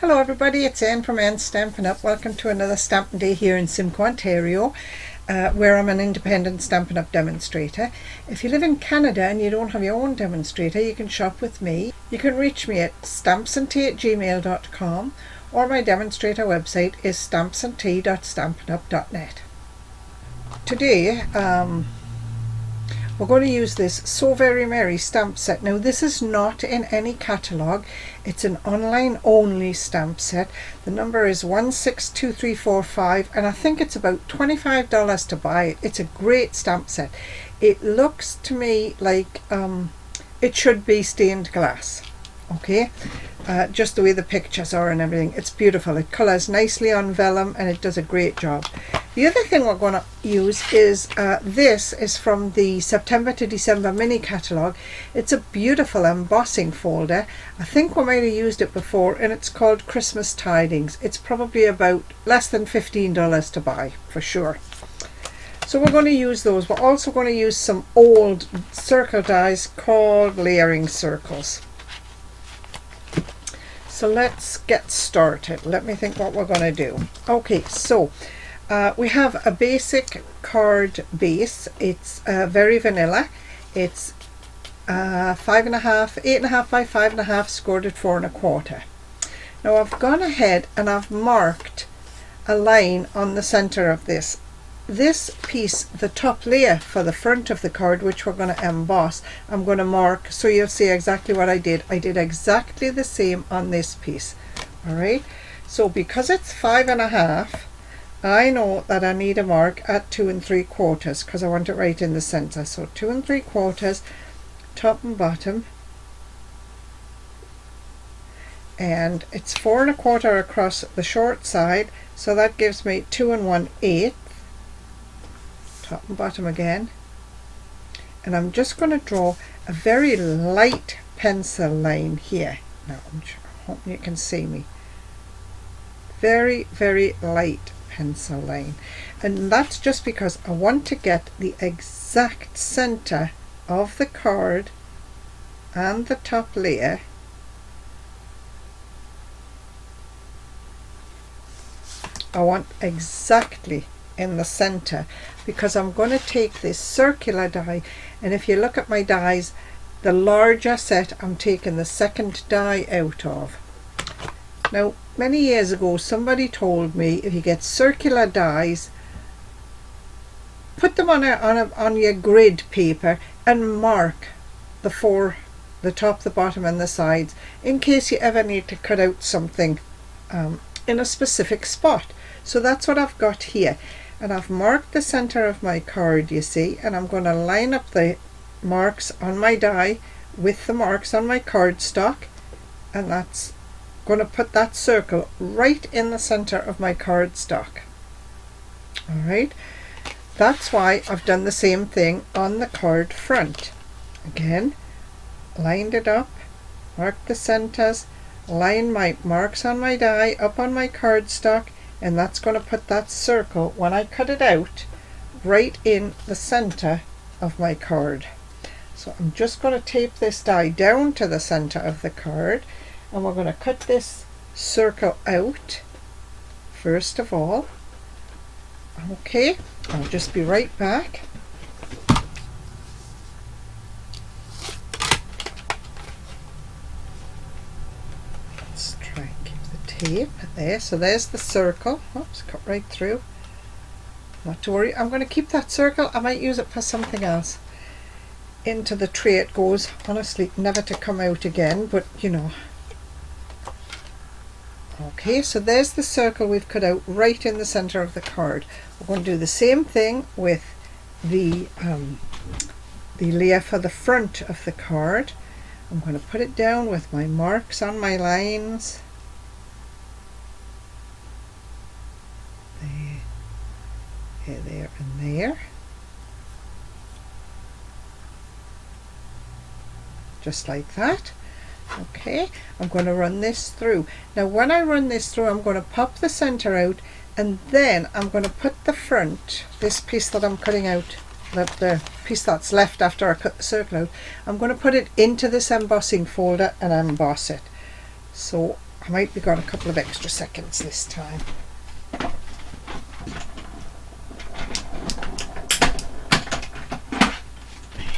Hello everybody, it's Anne from Anne's Stampin' Up. Welcome to another Stampin' Day here in Simcoe, Ontario, where I'm an independent Stampin' Up demonstrator. If you live in Canada and you don't have your own demonstrator, you can shop with me. You can reach me at stampsandtea@gmail.com, or my demonstrator website is stampsandtea.stampinup.net. Today, we're going to use this So Very Merry stamp set. Now this is not in any catalogue, it's an online only stamp set. The number is 162345 and I think it's about $25 to buy it. It's a great stamp set. It looks to me like it should be stained glass. Okay, just the way the pictures are and everything. It's beautiful. It colours nicely on vellum and it does a great job. The other thing we're going to use is this is from the September to December mini catalogue. It's a beautiful embossing folder. I think we might have used it before, and it's called Christmas Tidings. It's probably about less than $15 to buy for sure. So we're going to use those. We're also going to use some old circle dies called layering circles. So let's get started. Let me think what we're going to do. Okay, so we have a basic card base. It's very vanilla. It's 8.5 by 5.5, scored at 4 1/4. Now I've gone ahead and I've marked a line on the center of this. This piece, the top layer for the front of the card, which we're going to emboss, I'm going to mark so you'll see exactly what I did. I did exactly the same on this piece. Alright, so because it's 5.5, I know that I need a mark at 2 3/4 because I want it right in the center. So 2 3/4, top and bottom, and it's 4 1/4 across the short side, so that gives me 2 1/8. Top and bottom again, and I'm just going to draw a very light pencil line here. Now I'm hoping you can see me. Very light pencil line, and that's just because I want to get the exact center of the card and the top layer I want exactly in the center, because I'm going to take this circular die, and if you look at my dies, the larger set I'm taking the second die out of. Now many years ago somebody told me if you get circular dies, put them on your grid paper and mark the top, the bottom and the sides, in case you ever need to cut out something in a specific spot. So that's what I've got here. And I've marked the center of my card, you see, and I'm going to line up the marks on my die with the marks on my cardstock, and that's going to put that circle right in the center of my cardstock. Alright, that's why I've done the same thing on the card front. Again, lined it up, marked the centers, line my marks on my die up on my cardstock, and that's going to put that circle, when I cut it out, right in the center of my card. So I'm just going to tape this die down to the center of the card, and we're going to cut this circle out first of all. Okay, I'll just be right back. Let's try and keep the tape there. So there's the circle. Oops, cut right through. Not to worry, I'm going to keep that circle. I might use it for something else. Into the tray it goes, honestly, never to come out again, but you know. Okay, so there's the circle we've cut out right in the center of the card. We're going to do the same thing with the layer for the front of the card. I'm going to put it down with my marks on my lines. There and there. Just like that. Okay, I'm going to run this through. Now when I run this through, I'm going to pop the center out, and then I'm going to put the front, this piece that I'm cutting out, the piece that's left after I cut the circle out, I'm going to put it into this embossing folder and emboss it. So I might be gone a couple of extra seconds this time.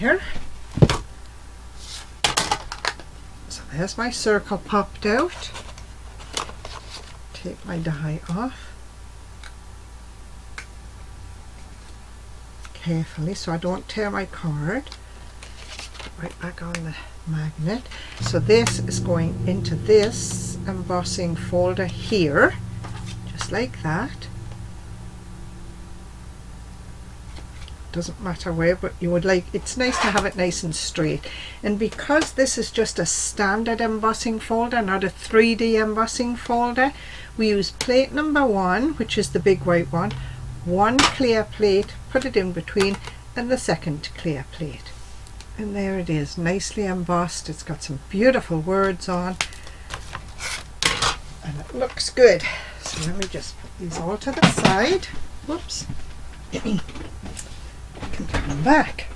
There. So there's my circle popped out. Take my die off carefully so I don't tear my card. Right back on the magnet. So this is going into this embossing folder here, just like that. Doesn't matter where, but you would like, it's nice to have it nice and straight. And because this is just a standard embossing folder, not a 3D embossing folder, we use plate number 1, which is the big white one clear plate, put it in between, and the second clear plate. And there it is, nicely embossed. It's got some beautiful words on and it looks good. So let me just put these all to the side. Whoops. And come back.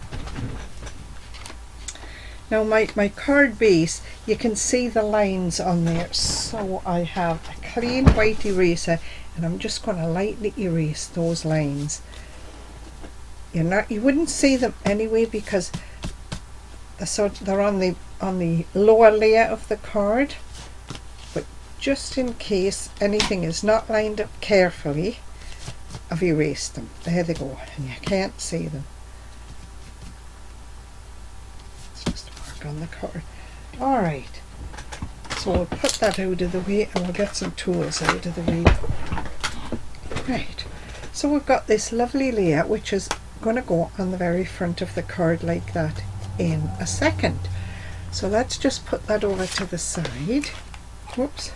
Now my card base, you can see the lines on there, so I have a clean white eraser and I'm just going to lightly erase those lines. You wouldn't see them anyway because they're on the lower layer of the card, but just in case anything is not lined up carefully, I've erased them. There they go, and you can't see them. Let's just mark on the card. Alright, so we'll put that out of the way and we'll get some tools out of the way. Right, so we've got this lovely layer which is going to go on the very front of the card like that in a second. So let's just put that over to the side. Whoops,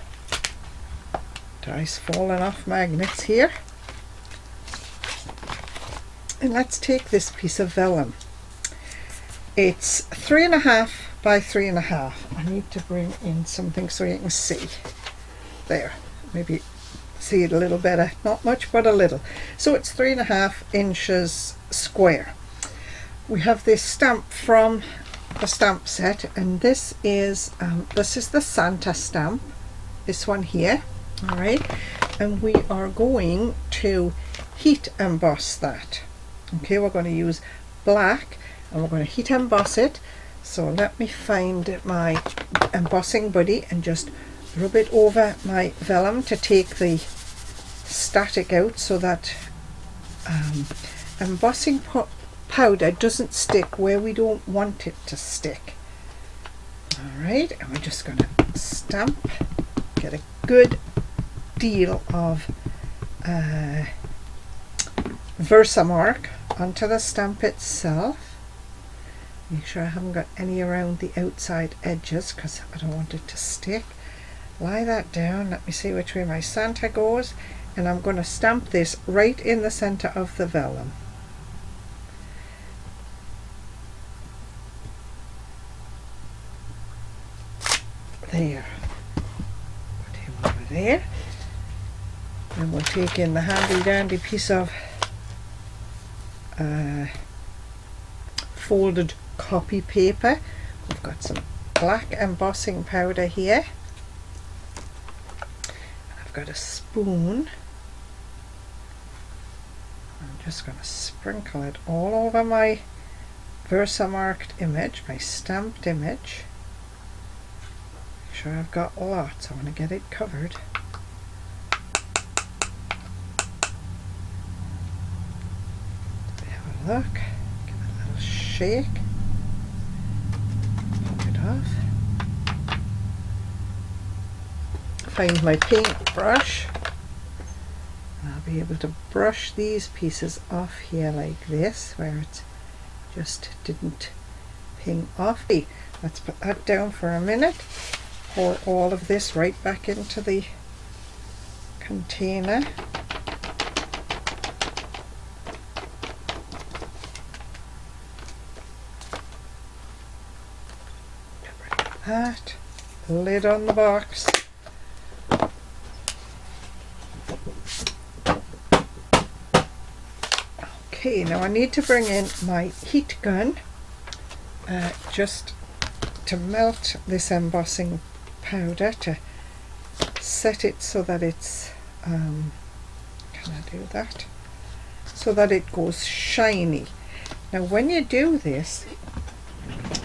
die's falling off magnets here. And let's take this piece of vellum. It's 3.5 by 3.5. I need to bring in something so you can see. There, maybe see it a little better. Not much, but a little. So it's 3.5 inches square. We have this stamp from the stamp set, and this is the Santa stamp, this one here. All right, and we are going to heat emboss that. Okay, we're going to use black and we're going to heat emboss it. So let me find my embossing buddy and just rub it over my vellum to take the static out so that embossing powder doesn't stick where we don't want it to stick. Alright, and we're just going to stamp, get a good deal of Versamark onto the stamp itself. Make sure I haven't got any around the outside edges because I don't want it to stick. Lie that down, let me see which way my Santa goes, and I'm going to stamp this right in the center of the vellum. There, put him over there, and we'll take in the handy dandy piece of folded copy paper. We've got some black embossing powder here. I've got a spoon. I'm just going to sprinkle it all over my Versamarked image, my stamped image. Make sure I've got lots. I want to get it covered. Have a look. Give it a little shake. Pop it off. Find my paintbrush. And I'll be able to brush these pieces off here like this, where it just didn't ping off. Let's put that down for a minute. Pour all of this right back into the container. That, lid on the box. Okay, now I need to bring in my heat gun just to melt this embossing powder, to set it so that it's can I do that? So that it goes shiny. Now when you do this,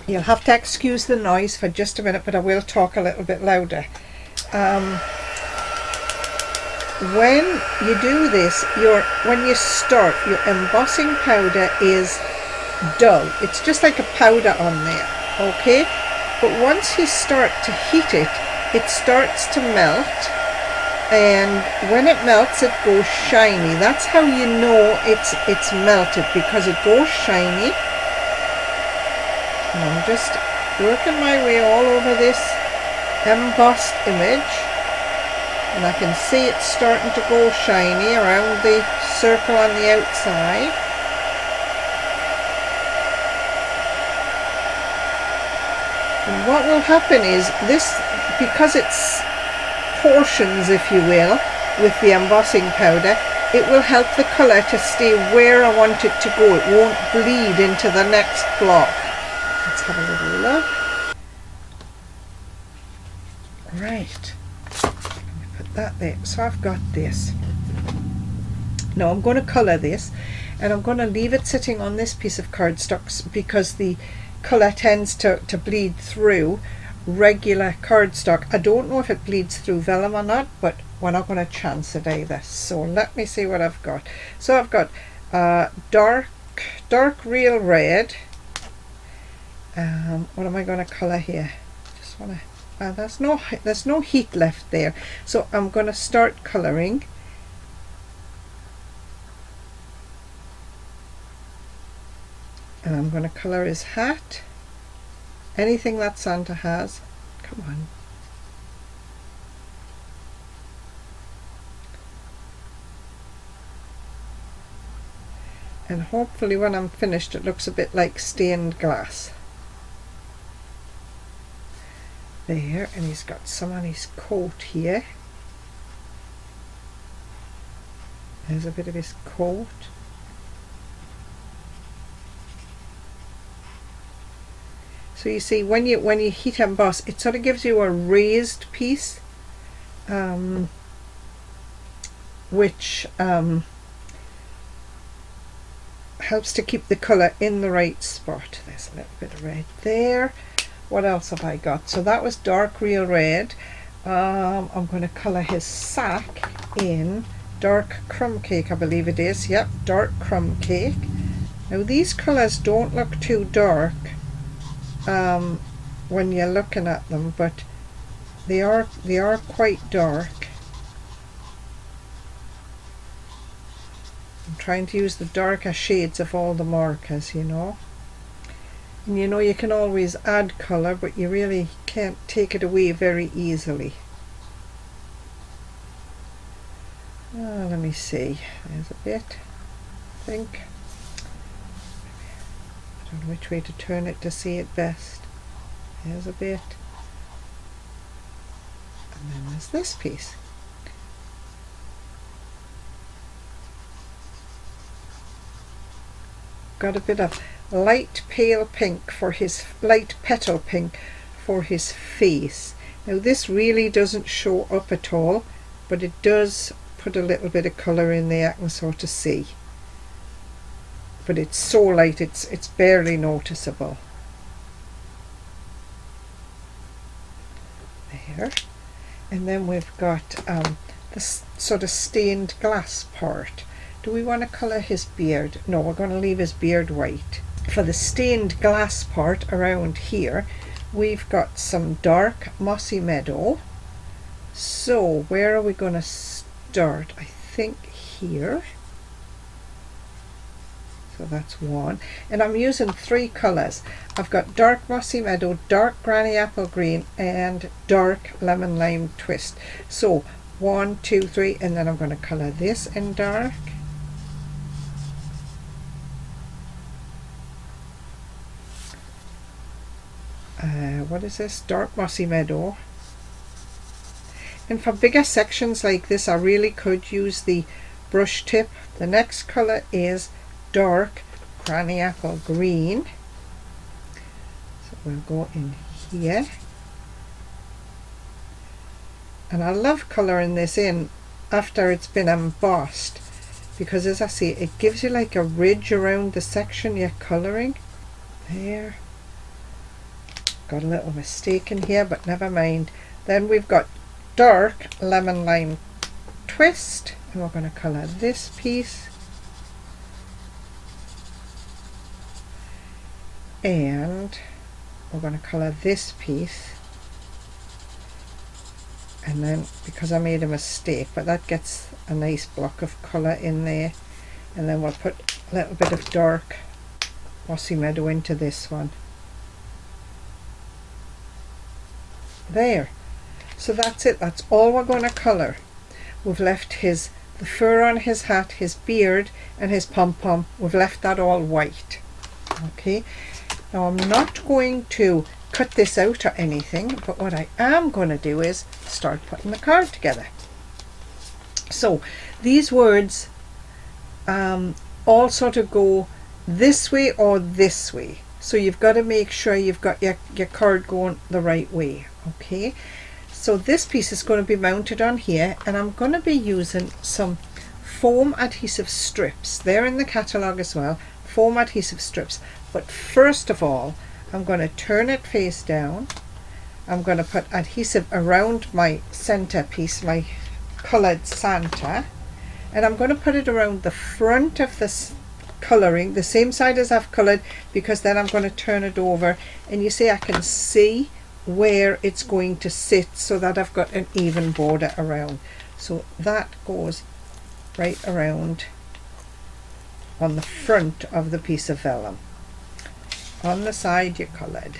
you'll have to excuse the noise for just a minute, but I will talk a little bit louder. When you do this, when you start, your embossing powder is dull. It's just like a powder on there, okay? But once you start to heat it, it starts to melt, and when it melts, it goes shiny. That's how you know it's melted, because it goes shiny. And I'm just working my way all over this embossed image, and I can see it's starting to go shiny around the circle on the outside. And what will happen is this, because it's portions, if you will, with the embossing powder, it will help the colour to stay where I want it to go. It won't bleed into the next block. Let's have a little look. Right, let me put that there. So I've got this. Now I'm going to colour this, and I'm going to leave it sitting on this piece of cardstock because the colour tends to bleed through regular cardstock. I don't know if it bleeds through vellum or not, but we're not going to chance it either. So let me see what I've got. So I've got dark real red. What am I going to colour here? Just want to. There's no heat left there, so I'm going to start colouring. And I'm going to colour his hat. Anything that Santa has. Come on. And hopefully when I'm finished it looks a bit like stained glass. There, and he's got some on his coat here. There's a bit of his coat. So you see, when you heat emboss, it sort of gives you a raised piece, which helps to keep the colour in the right spot. There's a little bit of red there. What else have I got? So that was dark real red. I'm going to colour his sack in dark crumb cake, I believe it is. Yep, dark crumb cake. Now these colours don't look too dark when you're looking at them, but they are quite dark. I'm trying to use the darker shades of all the markers, you know. And you know, you can always add colour, but you really can't take it away very easily. Let me see. There's a bit, I think. I don't know which way to turn it to see it best. There's a bit. And then there's this piece. Got a bit of light pale pink for his, light petal pink for his face. Now this really doesn't show up at all, but it does put a little bit of colour in there, I can sort of see. But it's so light, it's barely noticeable. There. And then we've got this sort of stained glass part. Do we want to colour his beard? No, we're going to leave his beard white. For the stained glass part around here, we've got some dark mossy meadow. So where are we going to start? I think here. So that's one. And I'm using 3 colours. I've got dark mossy meadow, dark granny apple green, and dark lemon lime twist. So 1, 2, 3, and then I'm going to colour this in dark. What is this? Dark mossy meadow. And for bigger sections like this, I really could use the brush tip. The next colour is dark granny apple green. So we'll go in here. And I love colouring this in after it's been embossed, because as I say, it gives you like a ridge around the section you're colouring. There. Got a little mistake in here, but never mind. Then we've got dark lemon lime twist, and we're going to colour this piece. And we're going to colour this piece. And then, because I made a mistake, but that gets a nice block of colour in there. And then we'll put a little bit of dark mossy meadow into this one. There. So that's it. That's all we're going to colour. We've left the fur on his hat, his beard, and his pom-pom. We've left that all white. Okay. Now I'm not going to cut this out or anything, but what I am going to do is start putting the card together. So these words all sort of go this way or this way, so you've got to make sure you've got your card going the right way. Okay, so this piece is going to be mounted on here, and I'm going to be using some foam adhesive strips. They're in the catalogue as well, foam adhesive strips. But first of all, I'm going to turn it face down. I'm going to put adhesive around my center piece, my coloured Santa, and I'm going to put it around the front of this colouring, the same side as I've coloured, because then I'm going to turn it over, and you see I can see where it's going to sit so that I've got an even border around. So that goes right around on the front of the piece of vellum. On the side you coloured.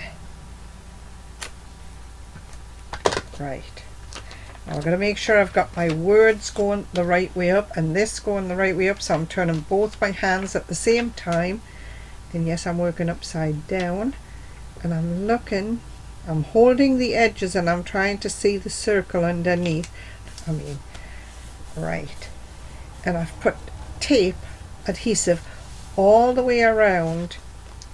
Right. Now I'm going to make sure I've got my words going the right way up and this going the right way up, so I'm turning both my hands at the same time. And yes, I'm working upside down, and I'm holding the edges and I'm trying to see the circle underneath. Right. And I've put tape adhesive all the way around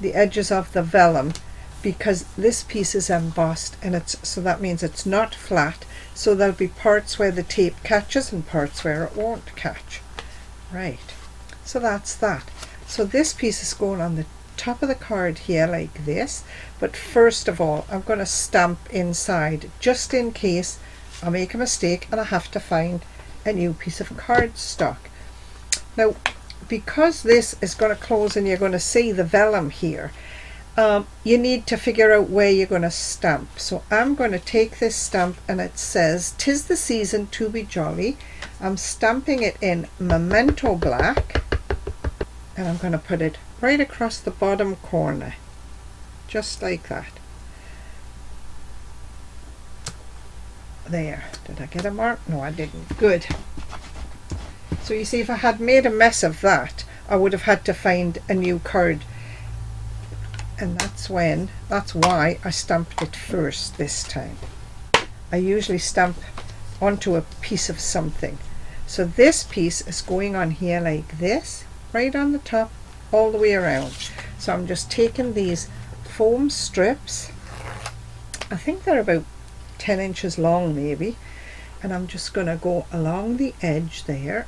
the edges of the vellum, because this piece is embossed, and so that means it's not flat, so there'll be parts where the tape catches and parts where it won't catch. Right, so that's that. So this piece is going on the top of the card here like this, but first of all I'm going to stamp inside, just in case I make a mistake and I have to find a new piece of cardstock. Now, because this is going to close and you're going to see the vellum here, you need to figure out where you're going to stamp. So I'm going to take this stamp, and it says "'Tis the season to be jolly." I'm stamping it in Memento Black, and I'm going to put it right across the bottom corner, just like that. There. Did I get a mark? No, I didn't. Good. So you see, if I had made a mess of that, I would have had to find a new card, and that's why I stamped it first this time. I usually stamp onto a piece of something. So this piece is going on here like this, right on the top, all the way around. So I'm just taking these foam strips, I think they're about 10 inches long maybe, and I'm just going to go along the edge there.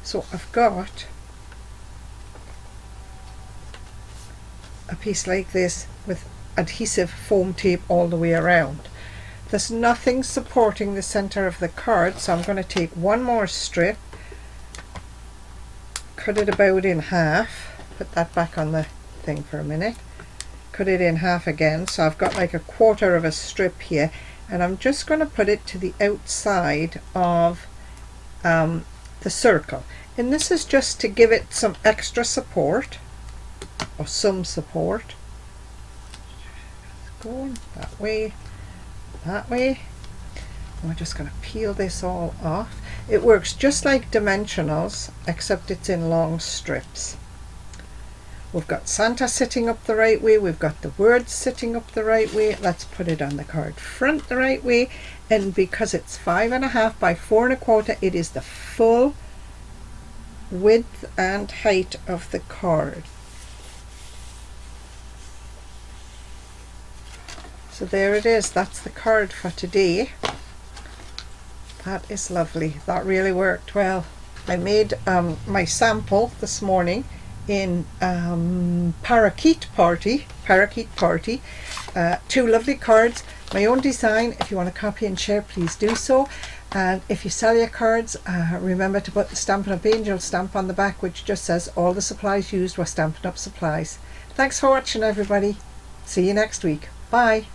So I've got a piece like this with adhesive foam tape all the way around. There's nothing supporting the center of the card, so I'm going to take one more strip, cut it about in half, put that back on the thing for a minute, cut it in half again, so I've got like a quarter of a strip here, and I'm just going to put it to the outside of the circle, and this is just to give it some extra support, or some support. Going that way, and we're just going to peel this all off. It works just like dimensionals, except it's in long strips. We've got Santa sitting up the right way, we've got the words sitting up the right way. Let's put it on the card front the right way, and because it's 5.5 by 4 1/4, it is the full width and height of the card. So there it is. That's the card for today. That is lovely. That really worked well. I made my sample this morning in Parakeet Party. 2 lovely cards, my own design. If you want to copy and share, please do so. And if you sell your cards, remember to put the Stampin' Up Angel stamp on the back, which just says all the supplies used were Stampin' Up supplies. Thanks for watching, everybody. See you next week. Bye.